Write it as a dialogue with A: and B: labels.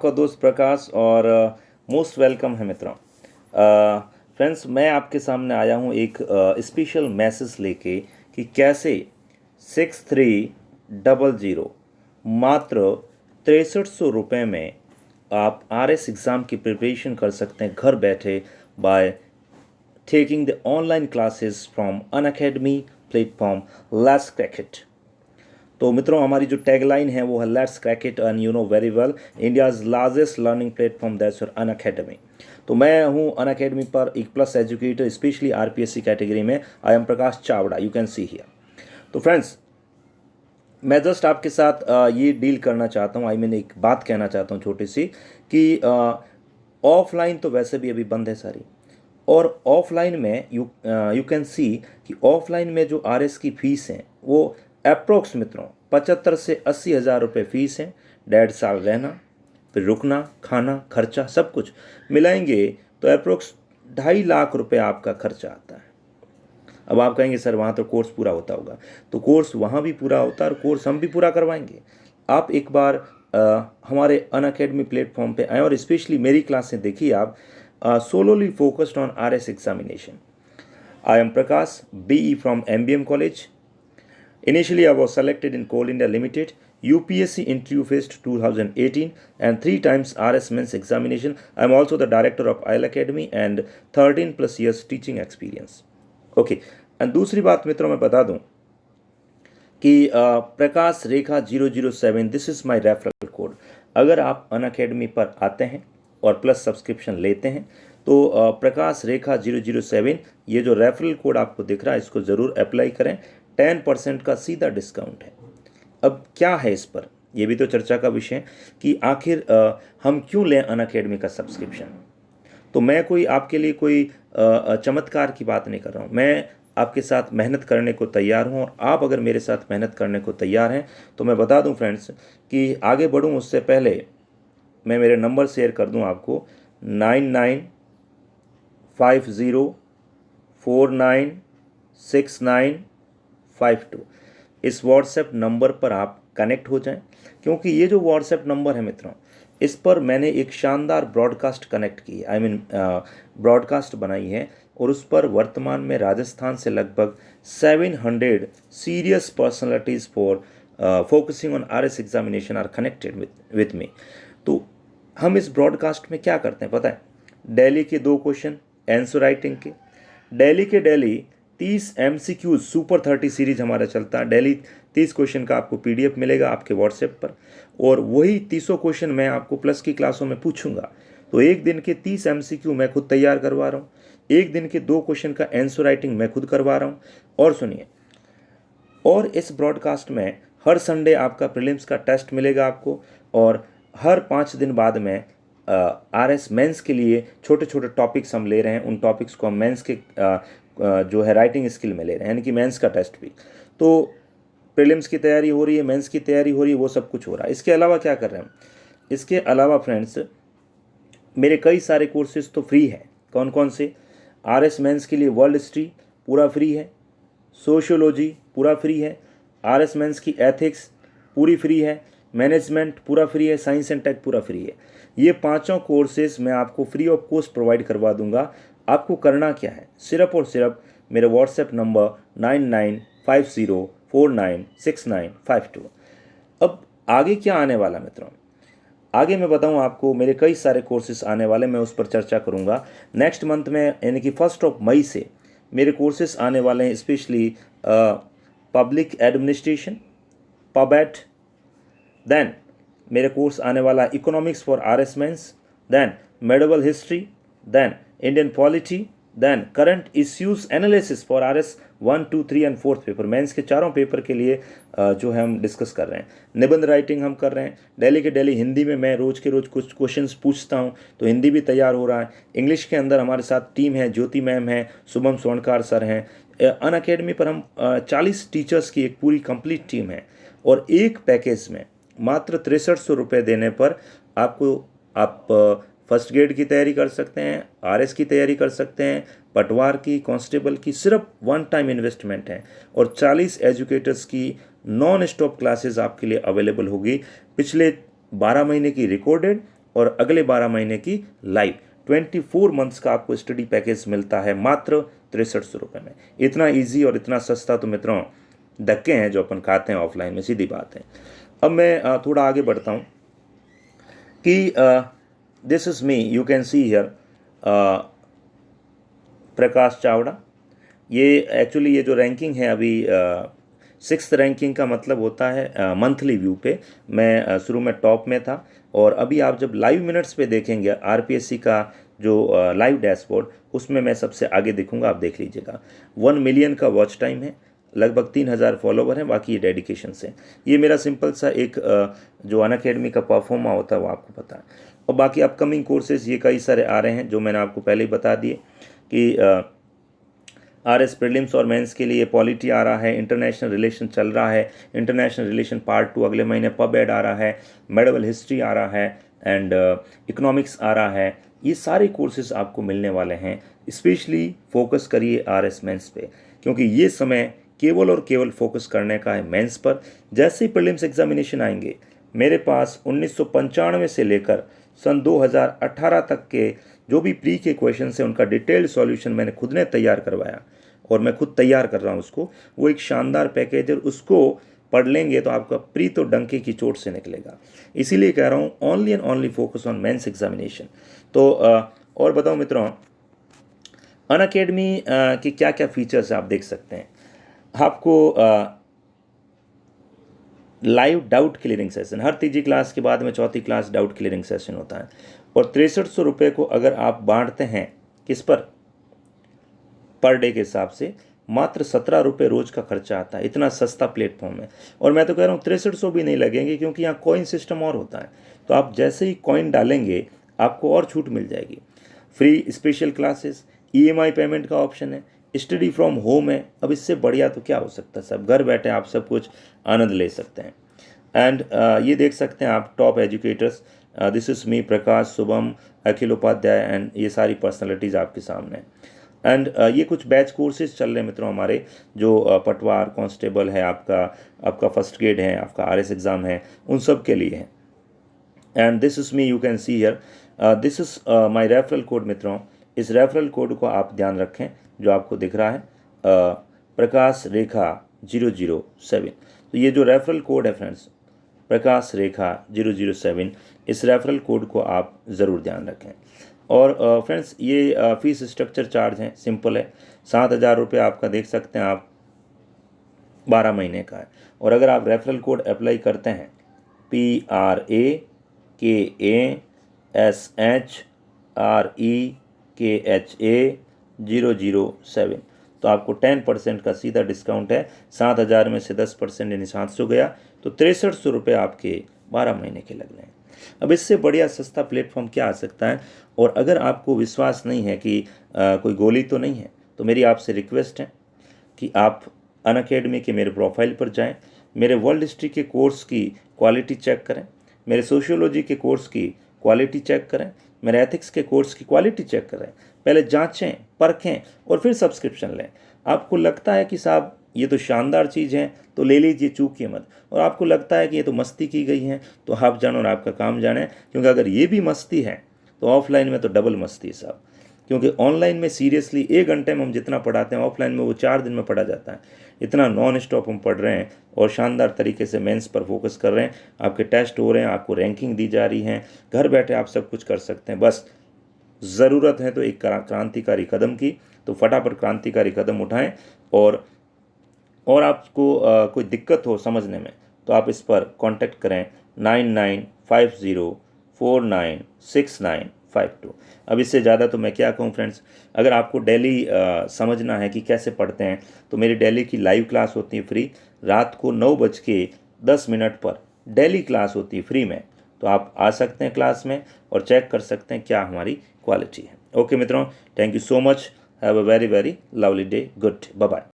A: को दोस्त प्रकाश और मोस्ट वेलकम है मित्रों। फ्रेंड्स, मैं आपके सामने आया हूँ एक स्पेशल मैसेज लेके कि कैसे 6300 मात्र 6300 रुपये में आप RS एग्ज़ाम की प्रिपरेशन कर सकते हैं घर बैठे by taking the online classes from Unacademy platform let's crack it. तो मित्रों, हमारी जो टैगलाइन है वो है let's crack it and you know very well India's largest learning platform that's your Unacademy. तो मैं हूँ अनअकैडमी पर एक plus educator, specially RPSC category में। I am Prakash Chawda, you can see here. तो फ्रेंड्स, मैं जस्ट आपके साथ ये डील करना चाहता हूँ, एक बात कहना चाहता हूँ छोटी सी कि ऑफलाइन तो वैसे भी अभी बंद है सारी, और ऑफलाइन में यू कैन सी कि ऑफलाइन में जो RS की फ़ीस है वो अप्रोक्स मित्रों 75 से 80 हज़ार रुपये फ़ीस है। 1.5 साल रहना, फिर रुकना, खाना, खर्चा सब कुछ मिलाएंगे तो अप्रोक्स 2.5 लाख रुपये आपका खर्चा आता है। अब आप कहेंगे सर वहाँ तो कोर्स पूरा होता होगा, तो कोर्स वहाँ भी पूरा होता है और कोर्स हम भी पूरा करवाएंगे। आप एक बार हमारे अनअकैडमी प्लेटफॉर्म पे आएँ और स्पेशली मेरी क्लासें देखिए आप, solely focused on RS examination. I am Prakash, BE from MBM College. Initially, I was selected in Coal India Limited, UPSC Interview Fest 2018, and 3 times RS Men's Examination. I am also the director of IEL Academy and 13 plus years teaching experience. Okay, and दूसरी बात मित्रों मैं बता दूं कि प्रकाश रेखा 007 this is my referral code. अगर आप Unacademy पर आते हैं और प्लस सब्सक्रिप्शन लेते हैं तो प्रकाश रेखा 007 ये जो रेफरल कोड आपको दिख रहा है इसको ज़रूर अप्लाई करें। 10% का सीधा डिस्काउंट है। अब क्या है इस पर, यह भी तो चर्चा का विषय है कि आखिर हम क्यों लें अनअकैडमी का सब्सक्रिप्शन। तो मैं कोई आपके लिए कोई चमत्कार की बात नहीं कर रहा हूँ, मैं आपके साथ मेहनत करने को तैयार हूँ। और आप अगर मेरे साथ मेहनत करने को तैयार हैं तो मैं बता दूं फ्रेंड्स कि आगे बढ़ूं उससे पहले मैं मेरे नंबर शेयर कर दूं आपको। 9950496952 इस व्हाट्सएप नंबर पर आप कनेक्ट हो जाएं, क्योंकि ये जो व्हाट्सएप नंबर है मित्रों, इस पर मैंने एक शानदार ब्रॉडकास्ट कनेक्ट की है, ब्रॉडकास्ट बनाई है, और उस पर वर्तमान में राजस्थान से लगभग 700 serious personalities for focusing on RS examination are connected with me. तो हम इस ब्रॉडकास्ट में क्या करते हैं पता है, डेली के 2 क्वेश्चन आंसर राइटिंग के, डेली के डेली 30 MCQ सुपर 30 सीरीज हमारा चलता है। डेली 30 क्वेश्चन का आपको PDF मिलेगा आपके व्हाट्सएप पर, और वही 30 क्वेश्चन मैं आपको प्लस की क्लासों में पूछूंगा। तो एक दिन के 30 MCQ मैं खुद तैयार करवा रहा हूँ, एक दिन के 2 क्वेश्चन का आंसर राइटिंग मैं खुद करवा रहा हूँ। और सुनिए, और इस ब्रॉडकास्ट में हर संडे आपका प्रीलिम्स का टेस्ट मिलेगा आपको, और हर 5 दिन बाद में RS मेंस के लिए छोटे छोटे टॉपिक्स हम ले रहे हैं। उन टॉपिक्स को हम मेंस के जो है राइटिंग स्किल में ले रहे हैं, यानी कि मेंस का टेस्ट भी। तो प्रीलिम्स की तैयारी हो रही है, मेंस की तैयारी हो रही है, वो सब कुछ हो रहा है। इसके अलावा क्या कर रहे हैं, इसके अलावा फ्रेंड्स मेरे कई सारे कोर्सेज तो फ्री हैं। कौन कौन से? RS मेंस के लिए वर्ल्ड हिस्ट्री पूरा फ्री है, सोशियोलॉजी पूरा फ्री है, RS मेंस की एथिक्स पूरी फ्री है, मैनेजमेंट पूरा फ्री है, साइंस एंड टेक पूरा फ्री है। ये 5 कोर्सेज मैं आपको फ्री ऑफ कॉस्ट प्रोवाइड करवा दूंगा। आपको करना क्या है, सिर्फ और सिर्फ मेरे व्हाट्सएप नंबर 9950496952। अब आगे क्या आने वाला मित्रों, आगे मैं बताऊं आपको, मेरे कई सारे कोर्सेज आने वाले, मैं उस पर चर्चा करूंगा नेक्स्ट मंथ में, यानी कि 1 मई से मेरे कोर्सेज आने वाले हैं, specially public administration pub ad, then मेरे कोर्स आने वाला economics for RS mains, then medieval history, then Indian polity, then current issues analysis for RS 1, 2, 3 and 4th paper. Mains के 4 पेपर के लिए जो है हम डिस्कस कर रहे हैं। निबंध राइटिंग हम कर रहे हैं डेली के डेली। हिंदी में मैं रोज़ के रोज़ कुछ क्वेश्चंस पूछता हूं, तो हिंदी भी तैयार हो रहा है। इंग्लिश के अंदर हमारे साथ टीम है, ज्योति मैम है, शुभम स्वर्णकार सर हैं। अनअकैडमी पर हम 40 टीचर्स की एक पूरी कंप्लीट टीम है, और एक पैकेज में मात्र 6300 रुपये देने पर आप फर्स्ट ग्रेड की तैयारी कर सकते हैं, RS की तैयारी कर सकते हैं, पटवार की, कांस्टेबल की। सिर्फ 1 टाइम इन्वेस्टमेंट है, और 40 एजुकेटर्स की नॉन स्टॉप क्लासेस आपके लिए अवेलेबल होगी। पिछले 12 महीने की रिकॉर्डेड और अगले 12 महीने की लाइव 24 मंथ्स का आपको स्टडी पैकेज मिलता है मात्र 6300 में। इतना ईजी और इतना सस्ता तो मित्रों धक्के हैं जो अपन खाते हैं ऑफलाइन में, सीधी बात है। अब मैं थोड़ा आगे बढ़ता हूँ कि this is me, you can see here Prakash Chawda. ये एक्चुअली ये जो रैंकिंग है अभी 6th रैंकिंग का मतलब होता है मंथली व्यू पे। मैं शुरू में टॉप में था और अभी आप जब लाइव मिनट्स पे देखेंगे आरपीएससी का जो लाइव डैशबोर्ड, उसमें मैं सबसे आगे दिखूंगा, आप देख लीजिएगा। 1 मिलियन का वॉच टाइम है, लगभग 3000 फॉलोवर हैं, बाकी ये डेडिकेशन से। ये मेरा सिंपल सा एक जो अनअकैडमी का परफॉर्मा होता है वो आपको पता है। और बाकी अपकमिंग कोर्सेज ये कई सारे आ रहे हैं जो मैंने आपको पहले ही बता दिए कि आरएस प्रीलिम्स और मेंस के लिए पॉलिटी आ रहा है, इंटरनेशनल रिलेशन चल रहा है, इंटरनेशनल रिलेशन पार्ट 2 अगले महीने, पब एड आ रहा है, मेडिवल हिस्ट्री आ रहा है एंड इकोनॉमिक्स आ रहा है। ये सारे कोर्सेज आपको मिलने वाले हैं। स्पेशली फोकस करिए आरएस मेंस पे, क्योंकि ये समय केवल और केवल फोकस करने का है मेंस पर। जैसे ही प्रीलिम्स एग्जामिनेशन आएंगे, मेरे पास 1995 से लेकर सन 2018 तक के जो भी प्री के क्वेश्चन है उनका डिटेल्ड सॉल्यूशन मैंने खुद ने तैयार करवाया और मैं खुद तैयार कर रहा हूँ उसको। वो एक शानदार पैकेज है, उसको पढ़ लेंगे तो आपका प्री तो डंके की चोट से निकलेगा। इसीलिए कह रहा हूँ only and only focus on mains examination. तो और बताओ मित्रों, अनअकैडमी के क्या क्या फीचर्स आप देख सकते हैं। आपको लाइव डाउट क्लियरिंग सेशन, हर तीसरी क्लास के बाद में चौथी क्लास डाउट क्लियरिंग सेशन होता है। और 6300 रुपये को अगर आप बांटते हैं किस पर डे के हिसाब से, मात्र 17 रुपये रोज का खर्चा आता है। इतना सस्ता प्लेटफॉर्म है। और मैं तो कह रहा हूँ 6300 भी नहीं लगेंगे, क्योंकि यहाँ कॉइन सिस्टम और होता है। तो आप जैसे ही कॉइन डालेंगे आपको और छूट मिल जाएगी। Free special classes, EMI payment का ऑप्शन है, स्टडी फ्रॉम होम है। अब इससे बढ़िया तो क्या हो सकता है। सब घर बैठे आप सब कुछ आनंद ले सकते हैं। एंड ये देख सकते हैं आप top educators, this is me, Prakash, Shubham, Akhil Upadhyay and ये सारी पर्सनालिटीज़ आपके सामने। एंड ये कुछ बैच कोर्सेज चल रहे हैं मित्रों हमारे, जो पटवार, कांस्टेबल है, आपका फर्स्ट ग्रेड है, आपका आरएस एग्ज़ाम है, उन सब के लिए है। And this is me, you can see here, this is my referral code मित्रों। इस रेफरल कोड को आप ध्यान रखें जो आपको दिख रहा है, प्रकाश रेखा 007। तो ये जो रेफरल कोड है फ्रेंड्स, प्रकाश रेखा 007, इस रेफरल कोड को आप ज़रूर ध्यान रखें। और फ्रेंड्स ये फीस स्ट्रक्चर चार्ज है, सिंपल है। 7000 रुपये आपका देख सकते हैं आप 12 महीने का है। और अगर आप रेफरल कोड अप्लाई करते हैं PRAKASHREKHA 007, तो आपको 10% का सीधा डिस्काउंट है। 7000 में से 10% यानी 700 गया, तो 6300 रुपये आपके 12 महीने के लग रहे हैं। अब इससे बढ़िया सस्ता प्लेटफॉर्म क्या आ सकता है। और अगर आपको विश्वास नहीं है कि कोई गोली तो नहीं है, तो मेरी आपसे रिक्वेस्ट है कि आप अनअकैडमी के मेरे प्रोफाइल पर जाएं, मेरे वर्ल्ड हिस्ट्री के कोर्स की क्वालिटी चेक करें, मेरे सोशियोलॉजी के कोर्स की क्वालिटी चेक करें, मेरे एथिक्स के कोर्स की क्वालिटी चेक करें। पहले जांचें, परखें और फिर सब्सक्रिप्शन लें। आपको लगता है कि साहब ये तो शानदार चीज़ है तो ले लीजिए, चूकिए मत। और आपको लगता है कि ये तो मस्ती की गई है, तो आप जानो और आपका काम जाने। क्योंकि अगर ये भी मस्ती है तो ऑफलाइन में तो डबल मस्ती है साहब। क्योंकि ऑनलाइन में सीरियसली 1 घंटे में हम जितना पढ़ाते हैं, ऑफलाइन में वो 4 दिन में पढ़ा जाता है। इतना नॉन स्टॉप हम पढ़ रहे हैं और शानदार तरीके से मेंस पर फोकस कर रहे हैं। आपके टेस्ट हो रहे हैं, आपको रैंकिंग दी जा रही है, घर बैठे आप सब कुछ कर सकते हैं। बस ज़रूरत है तो एक क्रांतिकारी कदम की, तो फटाफट क्रांतिकारी कदम उठाएं। और आपको कोई दिक्कत हो समझने में तो आप इस पर कांटेक्ट करें 9950496952। अब इससे ज़्यादा तो मैं क्या कहूँ फ्रेंड्स। अगर आपको डेली समझना है कि कैसे पढ़ते हैं, तो मेरी डेली की लाइव क्लास होती है फ्री, रात को 9:10 पर डेली क्लास होती है फ्री में। तो आप आ सकते हैं क्लास में और चेक कर सकते हैं क्या हमारी क्वालिटी है। ओके मित्रों, thank you so much, have a very very lovely day, good, bye bye.